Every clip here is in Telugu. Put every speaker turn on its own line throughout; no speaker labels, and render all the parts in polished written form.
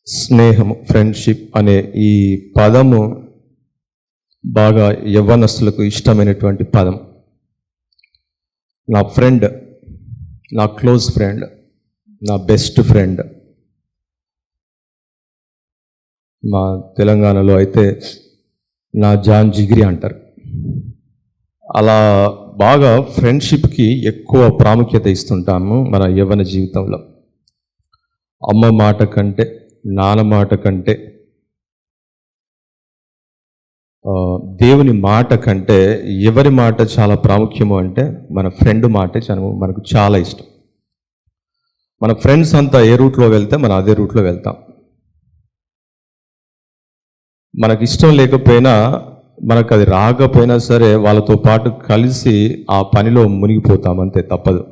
స్నేహము, ఫ్రెండ్షిప్ అనే ఈ పదము బాగా యవ్వనస్తులకు ఇష్టమైనటువంటి పదం. నా ఫ్రెండ్, నా క్లోజ్ ఫ్రెండ్, నా బెస్ట్ ఫ్రెండ్. మా తెలంగాణలో అయితే నా జాన్ జిగిరి అంటారు. అలా బాగా ఫ్రెండ్షిప్కి ఎక్కువ ప్రాముఖ్యత ఇస్తుంటాము మన యవ్వన జీవితంలో. అమ్మ మాట కంటే, నాన్న మాట కంటే, దేవుని మాట కంటే ఎవరి మాట చాలా ప్రాముఖ్యము అంటే మన ఫ్రెండ్ మాటే మనకు చాలా ఇష్టం. మన ఫ్రెండ్స్ అంతా ఏ రూట్లో వెళ్తే మనం అదే రూట్లో వెళ్తాం. మనకి ఇష్టం లేకపోయినా, మనకు అది రాకపోయినా సరే వాళ్ళతో పాటు కలిసి ఆ పనిలో మునిగిపోతాం, అంతే, తప్పదు.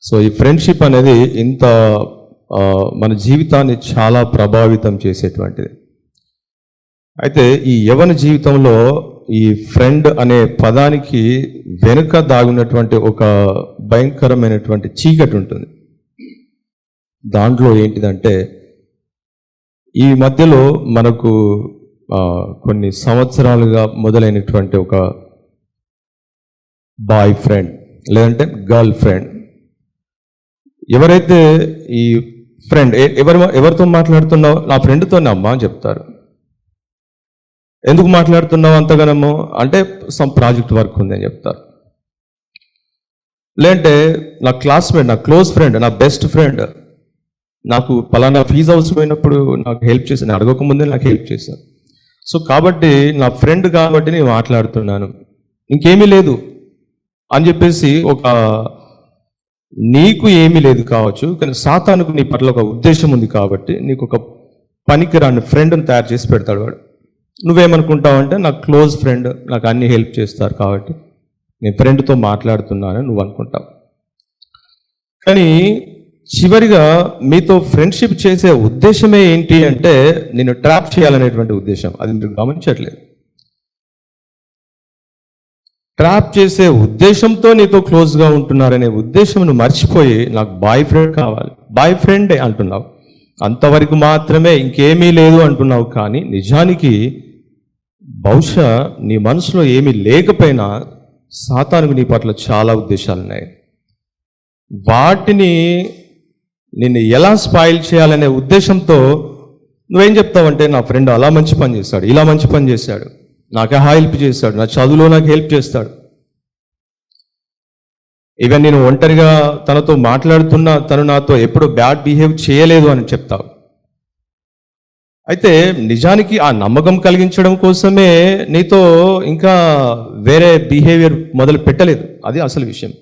సో ఈ ఫ్రెండ్షిప్ అనేది ఇంత మన జీవితాన్ని చాలా ప్రభావితం చేసేటువంటిది. అయితే ఈ యవ్వన జీవితంలో ఈ ఫ్రెండ్ అనే పదానికి వెనుక దాగున్నటువంటి ఒక భయంకరమైనటువంటి చీకటి ఉంటుంది. దాంట్లో ఏంటిదంటే, ఈ మధ్యలో మనకు కొన్ని సంవత్సరాలుగా మొదలైనటువంటి ఒక బాయ్ ఫ్రెండ్ లేదంటే గర్ల్ ఫ్రెండ్. ఎవరైతే ఈ ఫ్రెండ్ ఎవరితో మాట్లాడుతున్నావు, నా ఫ్రెండ్తోనే అమ్మా అని చెప్తారు. ఎందుకు మాట్లాడుతున్నావు అంతగానము అంటే సమ్ ప్రాజెక్ట్ వర్క్ ఉంది అని చెప్తారు. లేదంటే నా క్లాస్మేట్, నా క్లోజ్ ఫ్రెండ్, నా బెస్ట్ ఫ్రెండ్, నాకు పలానా ఫీజు అవసరమైనప్పుడు నాకు హెల్ప్ చేశాను, నేను అడగకముందే నాకు హెల్ప్ చేశాను. సో కాబట్టి నా ఫ్రెండ్ కాబట్టి నేను మాట్లాడుతున్నాను, ఇంకేమీ లేదు అని చెప్పేసి నీకు ఏమీ లేదు కావచ్చు, కానీ సాతానుకు నీ పట్ల ఒక ఉద్దేశం ఉంది కాబట్టి నీకు ఒక పనికిరాని ఫ్రెండ్ని తయారు చేసి పెడతాడు వాడు. నువ్వేమనుకుంటావు అంటే నా క్లోజ్ ఫ్రెండ్ నాకు అన్ని హెల్ప్ చేస్తారు కాబట్టి నేను ఫ్రెండ్తో మాట్లాడుతున్నానని నువ్వు అనుకుంటావు. కానీ చివరిగా మీతో ఫ్రెండ్షిప్ చేసే ఉద్దేశమే ఏంటి అంటే నిన్ను ట్రాప్ చేయాలనేటువంటి ఉద్దేశం. అది మీరు గమనించట్లేదు. ట్రాప్ చేసే ఉద్దేశంతో నీతో క్లోజ్గా ఉంటున్నారనే ఉద్దేశం నువ్వు మర్చిపోయి నాకు బాయ్ ఫ్రెండ్ కావాలి, బాయ్ ఫ్రెండే అంటున్నావు, అంతవరకు మాత్రమే, ఇంకేమీ లేదు అంటున్నావు. కానీ నిజానికి బహుశా నీ మనసులో ఏమీ లేకపోయినా సాతానుకు నీ పట్ల చాలా ఉద్దేశాలు ఉన్నాయి. వాటిని నిన్ను ఎలా స్పాయిల్ చేయాలనే ఉద్దేశంతో నువ్వేం చెప్తావంటే నా ఫ్రెండ్ అలా మంచి పని చేశాడు, ఇలా మంచి పని చేశాడు, నాకు హెల్ప్ చేశాడు, నా చదువులో నాకు హెల్ప్ చేస్తాడు, ఈవెన్ నేను ఒంటరిగా తనతో మాట్లాడుతున్నా తను నాతో ఎప్పుడు బ్యాడ్ బిహేవ్ చేయలేదు అని చెప్తావు. అయితే నిజానికి ఆ నమ్మకం కలిగించడం కోసమే నీతో ఇంకా వేరే బిహేవియర్ మొదలు పెట్టలేదు, అది అసలు విషయం.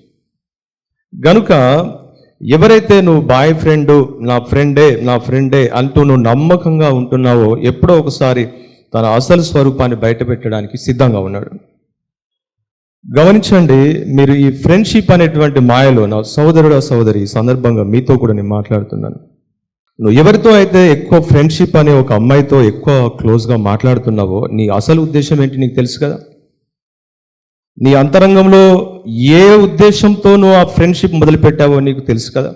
గనుక ఎవరైతే నువ్వు బాయ్ ఫ్రెండ్, నా ఫ్రెండే అంటూ నువ్వు నమ్మకంగా ఉంటున్నావో ఎప్పుడో ఒకసారి తన అసలు స్వరూపాన్ని బయట పెట్టడానికి సిద్ధంగా ఉన్నాడు. గమనించండి, మీరు ఈ ఫ్రెండ్షిప్ అనేటువంటి మాయలో, నా సోదరుడు సోదరి, ఈ సందర్భంగా మీతో కూడా నేను మాట్లాడుతున్నాను. నువ్వు ఎవరితో అయితే ఎక్కువ ఫ్రెండ్షిప్ అనే ఒక అమ్మాయితో ఎక్కువ క్లోజ్గా మాట్లాడుతున్నావో నీ అసలు ఉద్దేశం ఏంటి నీకు తెలుసు కదా. నీ అంతరంగంలో ఏ ఉద్దేశంతో నువ్వు ఆ ఫ్రెండ్షిప్ మొదలుపెట్టావో నీకు తెలుసు కదా.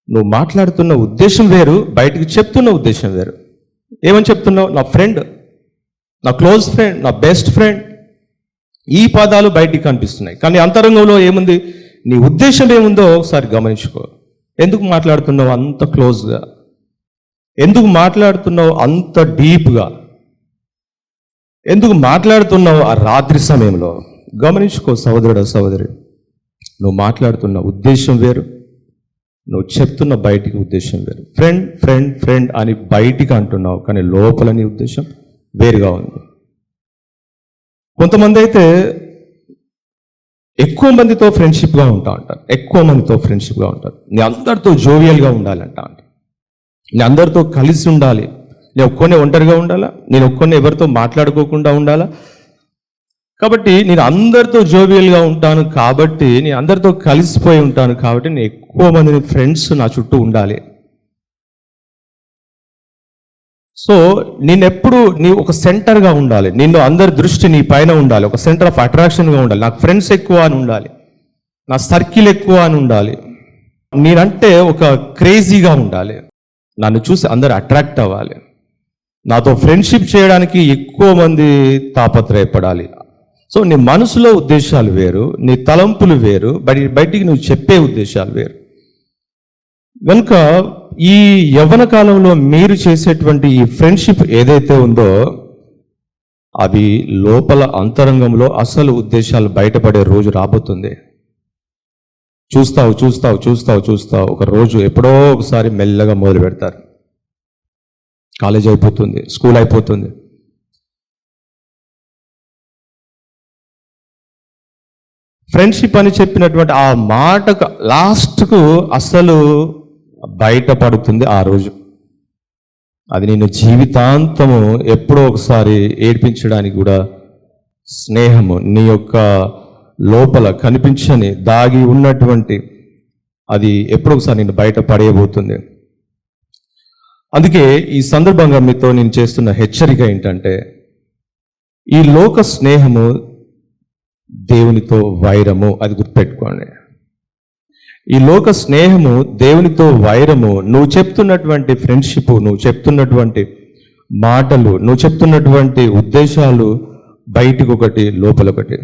నువ్వు మాట్లాడుతున్న ఉద్దేశం వేరు, బయటికి చెప్తున్న ఉద్దేశం వేరు. ఏమని చెప్తున్నావు? నా ఫ్రెండ్, నా క్లోజ్ ఫ్రెండ్, నా బెస్ట్ ఫ్రెండ్, ఈ పదాలు బయటికి కనిపిస్తున్నాయి. కానీ అంతరంగంలో ఏముంది, నీ ఉద్దేశం ఏముందో ఒకసారి గమనించుకో. ఎందుకు మాట్లాడుతున్నావు అంత క్లోజ్గా? ఎందుకు మాట్లాడుతున్నావు అంత డీప్గా? ఎందుకు మాట్లాడుతున్నావు ఆ రాత్రి సమయంలో? గమనించుకో సహోదరుడు సహోదరి, నువ్వు మాట్లాడుతున్న ఉద్దేశం వేరు, నువ్వు చెప్తున్న బయటికి ఉద్దేశం వేరు. ఫ్రెండ్ ఫ్రెండ్ ఫ్రెండ్ అని బయటికి అంటున్నావు, కానీ లోపల నీ ఉద్దేశం వేరుగా ఉంది. కొంతమంది అయితే ఎక్కువ మందితో ఫ్రెండ్షిప్గా ఉంటా అంటారు, నీ అందరితో జోవియల్గా ఉండాలంట, నీ అందరితో కలిసి ఉండాలి, నేను ఒక్కొనే ఒంటరిగా ఉండాలా, నేను ఒక్కొనే ఎవరితో మాట్లాడుకోకుండా ఉండాలా, కాబట్టి నేను అందరితో జోవియల్గా ఉంటాను, కాబట్టి నేను అందరితో కలిసిపోయి ఉంటాను, కాబట్టి నేను ఎక్కువ మందిని ఫ్రెండ్స్ నా చుట్టూ ఉండాలి. సో నేనెప్పుడు నీవు ఒక సెంటర్గా ఉండాలి, నిన్ను అందరి దృష్టి నీ పైన ఉండాలి, ఒక సెంటర్ ఆఫ్ అట్రాక్షన్గా ఉండాలి, నాకు ఫ్రెండ్స్ ఎక్కువ అని ఉండాలి, నా సర్కిల్ ఎక్కువ అని ఉండాలి, నేనంటే ఒక క్రేజీగా ఉండాలి, నన్ను చూసి అందరు అట్రాక్ట్ అవ్వాలి, నాతో ఫ్రెండ్షిప్ చేయడానికి ఎక్కువ మంది తాపత్రయపడాలి. సో నీ మనసులో ఉద్దేశాలు వేరు, నీ తలంపులు వేరు, బయటికి నువ్వు చెప్పే ఉద్దేశాలు వేరు. కనుక ఈ యవ్వన కాలంలో మీరు చేసేటువంటి ఈ ఫ్రెండ్షిప్ ఏదైతే ఉందో అవి లోపల అంతరంగంలో అసలు ఉద్దేశాలు బయటపడే రోజు రాబోతుంది. చూస్తావు ఒక రోజు ఎప్పుడో ఒకసారి మెల్లగా మొదలు పెడతారు. కాలేజ్ అయిపోతుంది, స్కూల్ అయిపోతుంది, ఫ్రెండ్షిప్ అని చెప్పినటువంటి ఆ మాటకు లాస్ట్కు అసలు బయటపడుతుంది ఆ రోజు. అది నిన్ను జీవితాంతము ఎప్పుడో ఒకసారి ఏడ్పించడానికి కూడా స్నేహము నీ యొక్క లోపల కనిపించని దాగి ఉన్నటువంటి అది ఎప్పుడో ఒకసారి నిన్ను బయట పడేయబోతుంది. అందుకే ఈ సందర్భంగా మీతో నేను చేస్తున్న హెచ్చరిక ఏంటంటే, ఈ లోక స్నేహము దేవునితో వైరము, అది గుర్తుపెట్టుకోండి. ఈ లోక స్నేహము దేవునితో వైరము. నువ్వు చెప్తున్నటువంటి ఫ్రెండ్షిప్, నువ్వు చెప్తున్నటువంటి మాటలు, నువ్వు చెప్తున్నటువంటి ఉద్దేశాలు బయటికి ఒకటి, లోపలొకటి.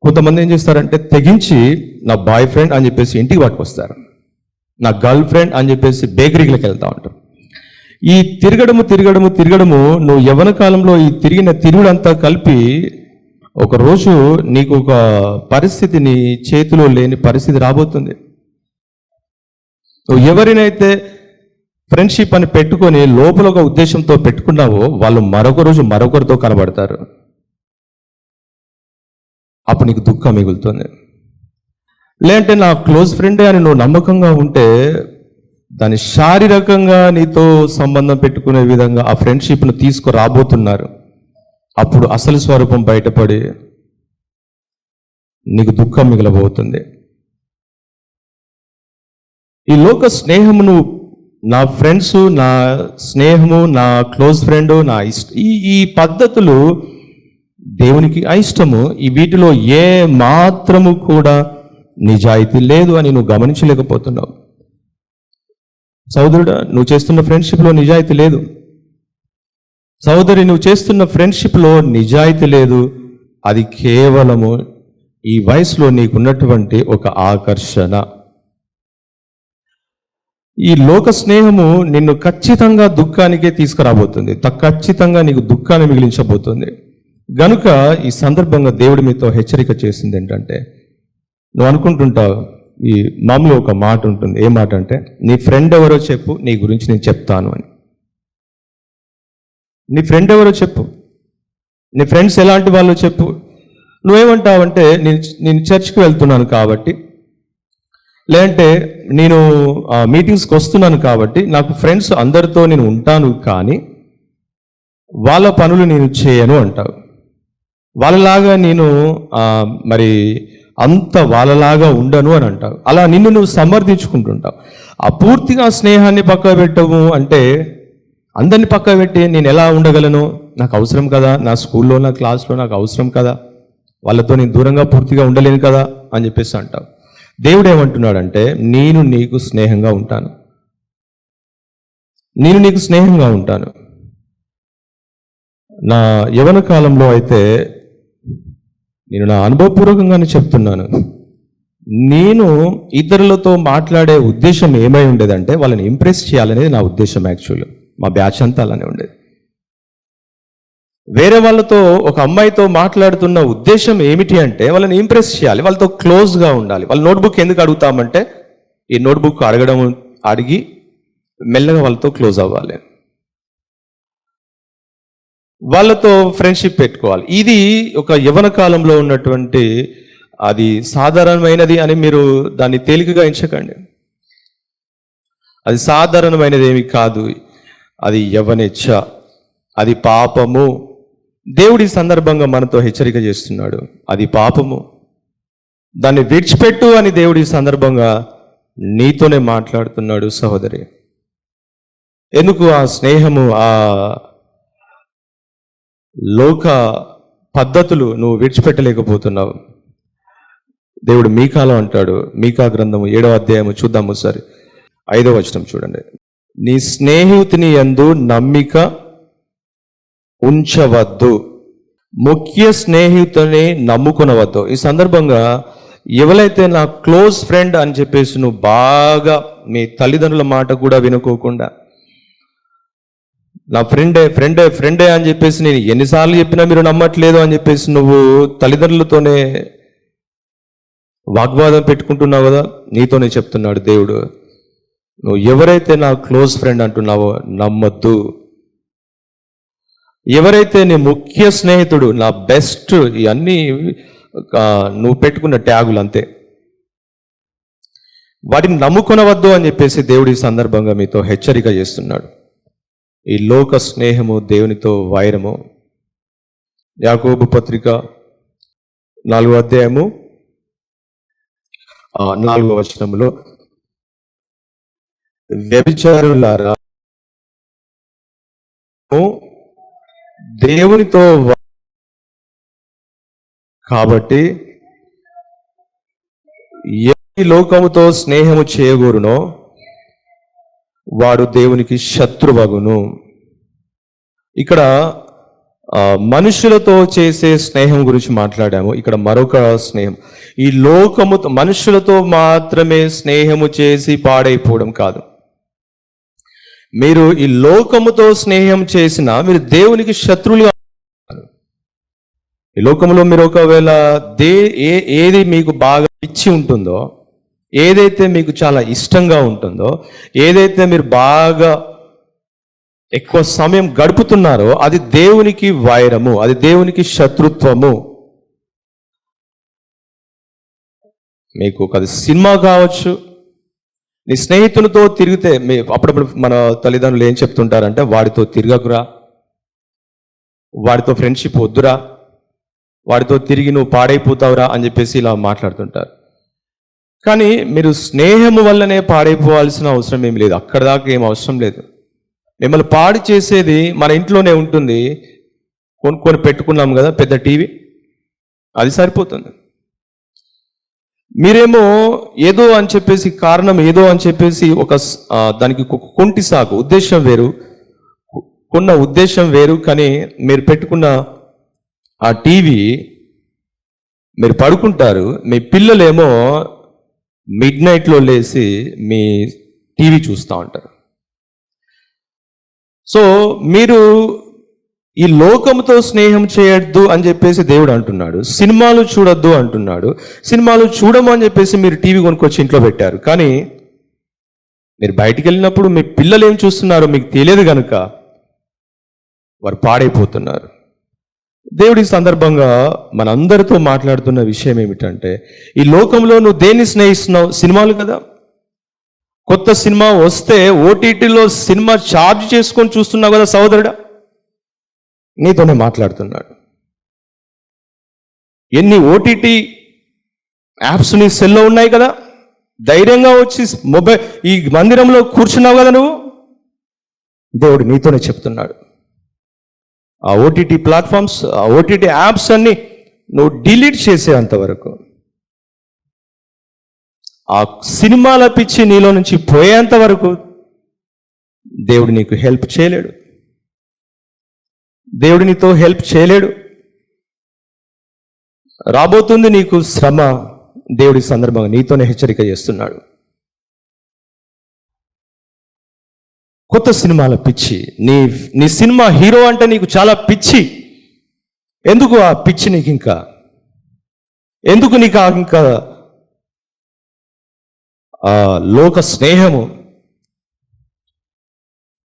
కొంతమంది ఏం చేస్తారంటే తెగించి నా బాయ్ ఫ్రెండ్ అని చెప్పేసి ఇంటికి పట్టుకొస్తారు, నా గర్ల్ ఫ్రెండ్ అని చెప్పేసి బేకరీలకు వెళ్తా ఉంటారు. ఈ తిరగడము నువ్వు యవ్వన కాలంలో ఈ తిరిగిన తిరుగుడంతా కలిపి ఒకరోజు నీకు ఒక పరిస్థితి, నీ చేతిలో లేని పరిస్థితి రాబోతుంది. నువ్వు ఎవరినైతే ఫ్రెండ్షిప్ అని పెట్టుకొని లోపల ఒక ఉద్దేశంతో పెట్టుకున్నావో వాళ్ళు మరొక రోజు మరొకరితో కనబడతారు. అప్పుడు నీకు దుఃఖం మిగులుతుంది. లేదంటే నా క్లోజ్ ఫ్రెండే అని నువ్వు నమ్మకంగా ఉంటే దాని శారీరకంగా నీతో సంబంధం పెట్టుకునే విధంగా ఆ ఫ్రెండ్షిప్ను తీసుకురాబోతున్నారు. అప్పుడు అసలు స్వరూపం బయటపడి నీకు దుఃఖం మిగలబోతుంది. ఈ లోక స్నేహమును, నా ఫ్రెండ్స్, నా స్నేహము, నా క్లోజ్ ఫ్రెండ్, నా ఈ పద్ధతులు దేవునికి అయిష్టము. ఈ వీటిలో ఏ మాత్రము కూడా నిజాయితీ లేదు అని నువ్వు గమనించలేకపోతున్నావు. సోదరుడా, నువ్వు చేస్తున్న ఫ్రెండ్షిప్లో నిజాయితీ లేదు. సోదరి, నువ్వు చేస్తున్న ఫ్రెండ్షిప్లో నిజాయితీ లేదు. అది కేవలము ఈ వయసులో నీకున్నటువంటి ఒక ఆకర్షణ. ఈ లోక స్నేహము నిన్ను ఖచ్చితంగా దుఃఖానికే తీసుకురాబోతుంది, ఖచ్చితంగా నీకు దుఃఖాన్ని మిగిలించబోతుంది. గనుక ఈ సందర్భంగా దేవుడు మీతో హెచ్చరిక చేసింది ఏంటంటే, నువ్వు అనుకుంటుంటావు, ఈ మామూలు ఒక మాట ఉంటుంది. ఏ మాట అంటే, నీ ఫ్రెండ్ ఎవరో చెప్పు, నీ గురించి నేను చెప్తాను అని. నీ ఫ్రెండ్ ఎవరో చెప్పు, నీ ఫ్రెండ్స్ ఎలాంటి వాళ్ళో చెప్పు. నువ్వేమంటావంటే, నేను చర్చ్కి వెళ్తున్నాను కాబట్టి, లేదంటే నేను మీటింగ్స్కి వస్తున్నాను కాబట్టి నాకు ఫ్రెండ్స్ అందరితో నేను ఉంటాను, కానీ వాళ్ళ పనులు నేను చేయను అంటావు. వాళ్ళలాగా నేను మరి అంత వాళ్ళలాగా ఉండను అని అంటావు. అలా నిన్ను నువ్వు సమర్థించుకుంటుంటావు. ఆ పూర్తిగా స్నేహాన్ని పక్క పెట్టవు అంటే, అందరిని పక్క పెట్టి నేను ఎలా ఉండగలను, నాకు అవసరం కదా, నా స్కూల్లో, నా క్లాస్లో నాకు అవసరం కదా, వాళ్ళతో నేను దూరంగా పూర్తిగా ఉండలేను కదా అని చెప్పేసి అంటావు. దేవుడు ఏమంటున్నాడంటే, నేను నీకు స్నేహంగా ఉంటాను, నేను నీకు స్నేహంగా ఉంటాను. నా యవ్వన కాలంలో అయితే నేను నా అనుభవపూర్వకంగానే చెప్తున్నాను, నేను ఇతరులతో మాట్లాడే ఉద్దేశం ఏమై ఉండేదంటే వాళ్ళని ఇంప్రెస్ చేయాలనేది నా ఉద్దేశం. యాక్చువల్లీ మా బ్యాచ్ అంతా అలానే ఉండేది. వేరే వాళ్ళతో, ఒక అమ్మాయితో మాట్లాడుతున్న ఉద్దేశం ఏమిటి అంటే వాళ్ళని ఇంప్రెస్ చేయాలి, వాళ్ళతో క్లోజ్గా ఉండాలి. వాళ్ళ నోట్బుక్ ఎందుకు అడుగుతామంటే, ఈ నోట్బుక్ అడిగి మెల్లగా వాళ్ళతో క్లోజ్ అవ్వాలి, వాళ్ళతో ఫ్రెండ్షిప్ పెట్టుకోవాలి. ఇది ఒక యవ్వన కాలంలో ఉన్నటువంటి, అది సాధారణమైనది అని మీరు దాన్ని తేలికగా ఎంచకండి. అది సాధారణమైనది ఏమి కాదు, అది యవ్వనేచ్ఛ, అది పాపము. దేవుడి సందర్భంగా మనతో హెచ్చరిక చేస్తున్నాడు, అది పాపము, దాన్ని విడిచిపెట్టు అని దేవుడి సందర్భంగా నీతోనే మాట్లాడుతున్నాడు. సహోదరి, ఎందుకు ఆ స్నేహము, ఆ లోక పద్ధతులు నువ్వు విడిచిపెట్టలేకపోతున్నావు? దేవుడు మీకాలో అంటాడు, మీకా గ్రంథము 7వ అధ్యాయము చూద్దాము ఒకసారి 5వ వచనం చూడండి. నీ స్నేహితుని యందు నమ్మిక ఉంచవద్దు, ముఖ్య స్నేహితుని నమ్ముకునవద్దు. ఈ సందర్భంగా ఎవరైతే నా క్లోజ్ ఫ్రెండ్ అని చెప్పేసి నువ్వు బాగా మీ తల్లిదండ్రుల మాట కూడా వినుకోకుండా నా ఫ్రెండే అని చెప్పేసి నేను ఎన్నిసార్లు చెప్పినా మీరు నమ్మట్లేదు అని చెప్పేసి నువ్వు తల్లిదండ్రులతోనే వాగ్వాదం పెట్టుకుంటున్నావు కదా, నీతోనే చెప్తున్నాడు దేవుడు, నువ్వు ఎవరైతే నా క్లోజ్ ఫ్రెండ్ అంటున్నావో నమ్మొద్దు. ఎవరైతే నీ ముఖ్య స్నేహితుడు, నా బెస్ట్, ఇవన్నీ నువ్వు పెట్టుకున్న ట్యాగులు అంతే, వాటిని నమ్ముకొనవద్దు అని చెప్పేసి దేవుడు ఈ సందర్భంగా మీతో హెచ్చరిక చేస్తున్నాడు. ఈ లోక స్నేహము దేవునితో వైరము. యాకోబు పత్రిక 4వ అధ్యాయము 4వ వచనములో, వ్యభిచారులారా దేవునితో కాబట్టి ఏ లోకముతో స్నేహము చేయగూరునో వాడు దేవునికి శత్రువగును. ఇక్కడ మనుషులతో చేసే స్నేహం గురించి మాట్లాడాము. ఇక్కడ మరొక స్నేహం, ఈ లోకముతో మనుషులతో మాత్రమే స్నేహము చేసి పాడైపోవడం కాదు. మీరు ఈ లోకముతో స్నేహం చేసినా మీరు దేవునికి శత్రువులుగా. ఈ లోకంలో మీరు ఒకవేళ ఏది మీకు బాగా పిచ్చి ఉంటుందో, ఏదైతే మీకు చాలా ఇష్టంగా ఉంటుందో, ఏదైతే మీరు బాగా ఎక్కువ సమయం గడుపుతున్నారో అది దేవునికి వైరము, అది దేవునికి శత్రుత్వము. మీకు అది సినిమా కావచ్చు, నీ స్నేహితునితో తిరిగితే అప్పుడప్పుడు మన తల్లిదండ్రులు ఏం చెప్తుంటారంటే, వాడితో తిరగకురా, వాడితో ఫ్రెండ్షిప్ వద్దురా, వాడితో తిరిగి నువ్వు పాడైపోతావురా అని చెప్పేసి ఇలా మాట్లాడుతుంటారు. కానీ మీరు స్నేహము వల్లనే పాడైపోవాల్సిన అవసరం ఏం లేదు. అక్కడ దాకా ఏం అవసరం లేదు. మిమ్మల్ని పాడు చేసేది మన ఇంట్లోనే ఉంటుంది. కొనుక్కొని పెట్టుకున్నాం కదా పెద్ద టీవీ, అది సరిపోతుంది. మీరేమో ఏదో అని చెప్పేసి, కారణం ఏదో అని చెప్పేసి దానికి కొంటి సాగు, ఉద్దేశం వేరు, కొన్న ఉద్దేశం వేరు. కానీ మీరు పెట్టుకున్న ఆ టీవీ మీరు పడుకుంటారు, మీ పిల్లలేమో మిడ్నైట్లో లేచి మీ టీవీ చూస్తూ ఉంటారు. సో మీరు ఈ లోకంతో స్నేహం చేయొద్దు అని చెప్పేసి దేవుడు అంటున్నాడు. సినిమాలు చూడొద్దు అంటున్నాడు. సినిమాలు చూడము అని చెప్పేసి మీరు టీవీ కొనుక్కొచ్చి ఇంట్లో పెట్టారు. కానీ మీరు బయటికి వెళ్ళినప్పుడు మీ పిల్లలు ఏం చూస్తున్నారో మీకు తెలియదు కనుక వారు పాడైపోతున్నారు. దేవుడి సందర్భంగా మనందరితో మాట్లాడుతున్న విషయం ఏమిటంటే, ఈ లోకంలో నువ్వు దేన్ని స్నేహిస్తున్నావు? సినిమాలు కదా. కొత్త సినిమా వస్తే ఓటీటీలో సినిమా ఛార్జ్ చేసుకొని చూస్తున్నావు కదా సహోదరుడా, నీతోనే మాట్లాడుతున్నాడు. ఎన్ని ఓటీటీ యాప్స్ నీ సెల్లో ఉన్నాయి కదా, ధైర్యంగా వచ్చి ఈ మందిరంలో కూర్చున్నావు కదా నువ్వు, దేవుడు నీతోనే చెప్తున్నాడు. ఆ ఓటీటీ ప్లాట్ఫామ్స్, ఆ ఓటీటీ యాప్స్ అన్ని నువ్వు డిలీట్ చేసేంతవరకు, ఆ సినిమాల పిచ్చి నీలో నుంచి పోయేంత వరకు దేవుడు నీకు హెల్ప్ చేయలేడు. దేవుడు నీతో హెల్ప్ చేయలేడు. రాబోతుంది నీకు శ్రమ. దేవుడి సందర్భంగా నీతోనే హెచ్చరిక చేస్తున్నాడు. కొత్త సినిమాల పిచ్చి, నీ సినిమా హీరో అంటే నీకు చాలా పిచ్చి. ఎందుకు ఆ పిచ్చి నీకు? ఎందుకు నీకు ఇంకా ఆ లోక స్నేహము?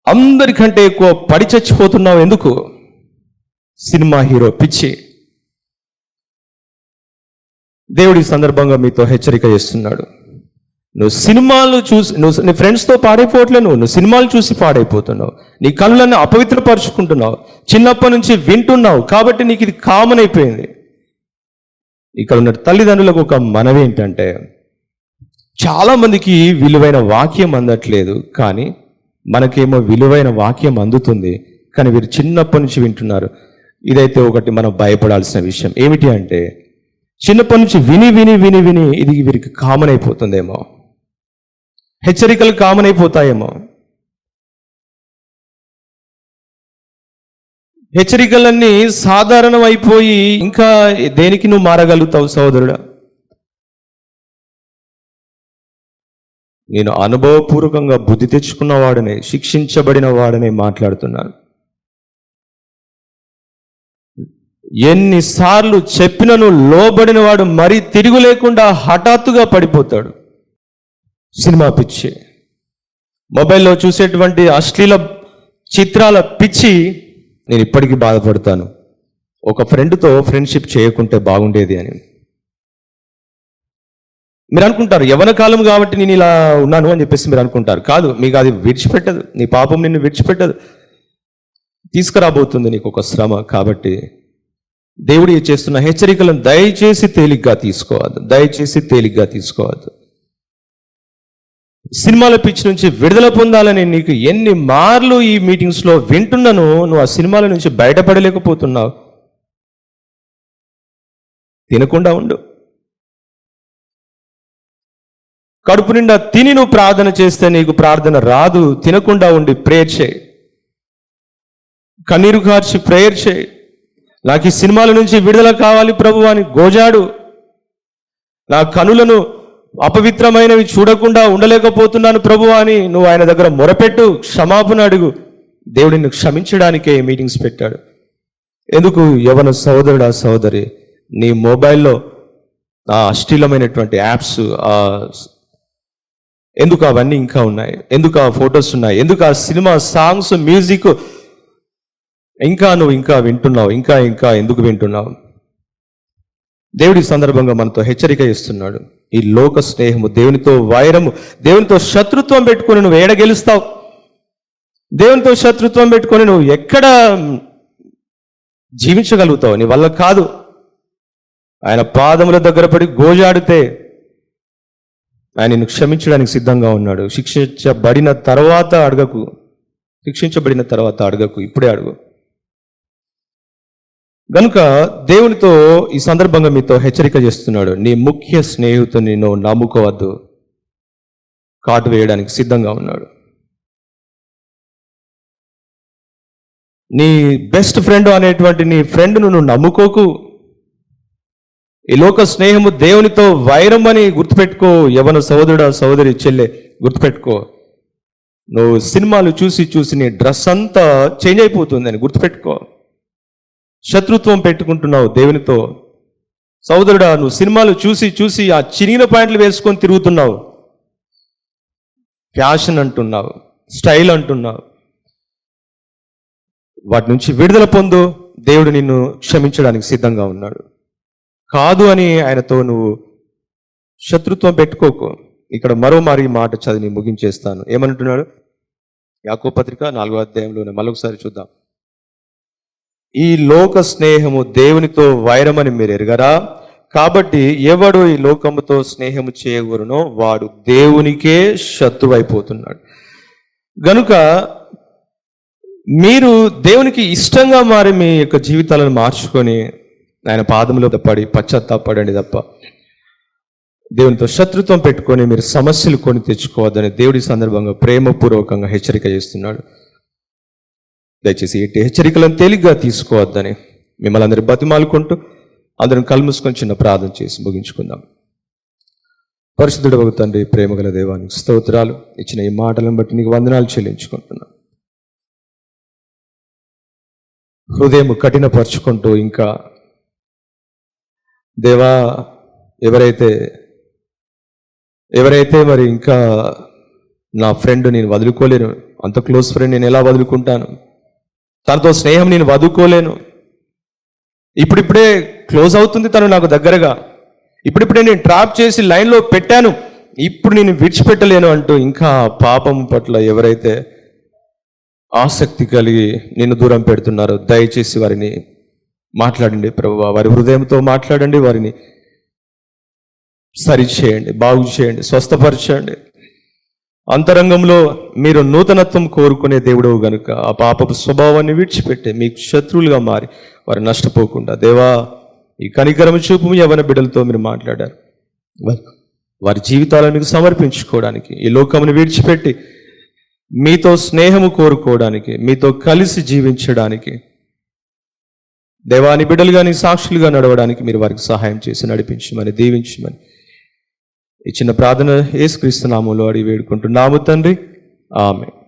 అందరికంటే ఎక్కువ పడి చచ్చిపోతున్నావు ఎందుకు? సినిమా హీరో పిచ్చి. దేవుడి సందర్భంగా మీతో హెచ్చరిక చేస్తున్నాడు. నువ్వు సినిమాలు చూసి నీ ఫ్రెండ్స్తో పాడైపోవట్లే, నువ్వు సినిమాలు చూసి పాడైపోతున్నావు. నీ కళ్ళని అపవిత్రపరుచుకుంటున్నావు. చిన్నప్పటి నుంచి వింటున్నావు కాబట్టి నీకు ఇది కామన్ అయిపోయింది. ఇక్కడ ఉన్న తల్లిదండ్రులకు ఒక మనవి ఏంటంటే, చాలామందికి విలువైన వాక్యం అందట్లేదు, కానీ మనకేమో విలువైన వాక్యం అందుతుంది. కానీ వీరు చిన్నప్పటి నుంచి వింటున్నారు. ఇదైతే ఒకటి మనం భయపడాల్సిన విషయం. ఏమిటి అంటే, చిన్నప్పటి నుంచి విని విని విని విని ఇది వీరికి కామన్ అయిపోతుందేమో, హెచ్చరికలు కామన్ అయిపోతాయేమో. హెచ్చరికలన్నీ సాధారణం అయిపోయి ఇంకా దేనికి నువ్వు మారగలుగుతావు సహోదరుడా? నేను అనుభవపూర్వకంగా బుద్ధి తెచ్చుకున్న వాడనే, శిక్షించబడిన వాడనే మాట్లాడుతున్నాను. ఎన్నిసార్లు చెప్పినను లోబడిన వాడు మరీ తిరుగు లేకుండా హఠాత్తుగా పడిపోతాడు. సినిమా పిచ్చి, మొబైల్లో చూసేటువంటి అశ్లీల చిత్రాల పిచ్చి. నేను ఇప్పటికీ బాధపడతాను, ఒక ఫ్రెండ్తో ఫ్రెండ్షిప్ చేయకుంటే బాగుండేది అని. మీరు అనుకుంటారు యవ్వన కాలం కాబట్టి నేను ఇలా ఉన్నాను అని చెప్పేసి మీరు అనుకుంటారు. కాదు, మీకు అది విడిచిపెట్టదు. నీ పాపం నిన్ను విడిచిపెట్టదు, తీసుకురాబోతుంది నీకు ఒక శ్రమ. కాబట్టి దేవుడు చేస్తున్న హెచ్చరికలను దయచేసి తేలిగ్గా తీసుకోవద్దు, దయచేసి తేలిగ్గా తీసుకోవద్దు. సినిమాల పిచ్చి నుంచి విడుదల పొందాలని నీకు ఎన్ని మార్లు ఈ మీటింగ్స్లో వింటున్నాను, నువ్వు ఆ సినిమాల నుంచి బయటపడలేకపోతున్నావు. తినకుండా ఉండు. కడుపు నిండా తిని నువ్వు ప్రార్థన చేస్తే నీకు ప్రార్థన రాదు. తినకుండా ఉండి ప్రేయర్ చేయి, కన్నీరు కార్చి ప్రేయర్ చేయి. నాకు ఈ సినిమాల నుంచి విడుదల కావాలి ప్రభు అని గోజాడు. నా కనులను అపవిత్రమైనవి చూడకుండా ఉండలేకపోతున్నాను ప్రభు అని నువ్వు ఆయన దగ్గర మొరపెట్టు, క్షమాపణ అడుగు. దేవుడిని క్షమించడానికే ఈ మీటింగ్స్ పెట్టాడు. ఎందుకు యవ్వన సహోదరుడా సహోదరి, నీ మొబైల్లో ఆ అశ్లీలమైనటువంటి యాప్స్, ఎందుకు అవన్నీ ఇంకా ఉన్నాయి? ఎందుకు ఆ ఫొటోస్ ఉన్నాయి? ఎందుకు ఆ సినిమా సాంగ్స్, మ్యూజిక్ నువ్వు ఇంకా వింటున్నావు? ఇంకా ఎందుకు వింటున్నావు? దేవుడి సందర్భంగా మనతో హెచ్చరిక ఇస్తున్నాడు. ఈ లోక స్నేహము, దేవునితో వైరము, దేవునితో శత్రుత్వం పెట్టుకొని నువ్వు ఏడ గెలుస్తావు? దేవునితో శత్రుత్వం పెట్టుకొని నువ్వు ఎక్కడ జీవించగలుగుతావు? నీ వల్ల కాదు. ఆయన పాదముల దగ్గర పడి గోజాడితే ఆయన నిన్ను క్షమించడానికి సిద్ధంగా ఉన్నాడు. శిక్షించబడిన తర్వాత అడగకు, ఇప్పుడే అడుగు. గనుక దేవునితో ఈ సందర్భంగా మీతో హెచ్చరిక చేస్తున్నాడు. నీ ముఖ్య స్నేహితుని నువ్వు నమ్ముకోవద్దు, కాటు వేయడానికి సిద్ధంగా ఉన్నాడు. నీ బెస్ట్ ఫ్రెండ్ అనేటువంటి నీ ఫ్రెండ్ను నువ్వు నమ్ముకోకు. ఈ లోక స్నేహము దేవునితో వైరం అని గుర్తుపెట్టుకో. యవ్వన సహోదరుడా సహోదరి చెల్లె, గుర్తుపెట్టుకో. నువ్వు సినిమాలు చూసి చూసి నీ డ్రెస్ అంతా చేంజ్ అయిపోతుందని గుర్తుపెట్టుకో. శత్రుత్వం పెట్టుకుంటున్నావు దేవునితో. సహోదరుడా, నువ్వు సినిమాలు చూసి చూసి ఆ చిరిగిన ప్యాంట్లు వేసుకొని తిరుగుతున్నావు. ఫ్యాషన్ అంటున్నావు, స్టైల్ అంటున్నావు. వాటి నుంచి విడుదల పొందు. దేవుడు నిన్ను క్షమించడానికి సిద్ధంగా ఉన్నాడు. కాదు అని ఆయనతో నువ్వు శత్రుత్వం పెట్టుకోకు. ఇక్కడ మరోమారి మాట చదివి ముగించేస్తాను. ఏమంటున్నాడు? యాకోబు పత్రిక 4వ అధ్యాయంలోనే మరొకసారి చూద్దాం. ఈ లోక స్నేహము దేవునితో వైరమని మీరు ఎరగరా? కాబట్టి ఎవడు ఈ లోకముతో స్నేహము చేయగూరునో వాడు దేవునికే శత్రువు అయిపోతున్నాడు. గనుక మీరు దేవునికి ఇష్టంగా మారి మీ యొక్క జీవితాలను మార్చుకొని ఆయన పాదములో పడి పశ్చాత్తాపడండి తప్ప దేవునితో శత్రుత్వం పెట్టుకొని మీరు సమస్యలు కొని తెచ్చుకోవద్దని దేవుడి సందర్భంగా ప్రేమపూర్వకంగా హెచ్చరిక చేస్తున్నాడు. దయచేసి ఎట్టి హెచ్చరికలను తేలిగ్గా తీసుకోవద్దని మిమ్మల్ని అందరి బతిమాలుకుంటూ అందరం కళ్ళు మూసుకొని చిన్న ప్రార్థన చేసి ముగించుకుందాం. పరిశుద్ధుడవగు తండ్రి, ప్రేమగల దేవానికి స్తోత్రాలు. ఇచ్చిన ఈ మాటలను బట్టి నీకు వందనాలు చెల్లించుకుంటున్నాను. హృదయం కఠినపరుచుకుంటూ ఇంకా దేవా, ఎవరైతే మరి ఇంకా నా ఫ్రెండ్ నేను వదులుకోలేను, అంత క్లోజ్ ఫ్రెండ్ నేను ఎలా వదులుకుంటాను? తనతో స్నేహం నేను వదులుకోలేను. ఇప్పుడిప్పుడే క్లోజ్ అవుతుంది తను నాకు దగ్గరగా, ఇప్పుడిప్పుడే నేను ట్రాప్ చేసి లైన్లో పెట్టాను, ఇప్పుడు నేను విడిచిపెట్టలేను అంటూ ఇంకా పాపం పట్ల ఎవరైతే ఆసక్తి కలిగి నిన్ను దూరం పెడుతున్నారో దయచేసి వారిని మాట్లాడండి ప్రభువా. వారి హృదయంతో మాట్లాడండి, వారిని సరిచేయండి, బాగు చేయండి, స్వస్థపరచండి. అంతరంగంలో మీరు నూతనత్వం కోరుకునే దేవుడు గనుక ఆ పాపపు స్వభావాన్ని విడిచిపెట్టే మీకు శత్రువులుగా మారి వారు నష్టపోకుండా దేవా ఈ కనికరము చూపు యవ్వన బిడ్డలతో మీరు మాట్లాడారు. వారి జీవితాలను మీకు సమర్పించుకోవడానికి, ఈ లోకమును విడిచిపెట్టి మీతో స్నేహము కోరుకోవడానికి, మీతో కలిసి జీవించడానికి, దేవాని బిడ్డలుగా నీ సాక్షులుగా నడవడానికి మీరు వారికి సహాయం చేసి నడిపించమని, దీవించమని ఈ చిన్న ప్రార్థన యేసుక్రీస్తు నామములో అడిగి వేడుకుంటున్నాము తండ్రి. ఆమేన్.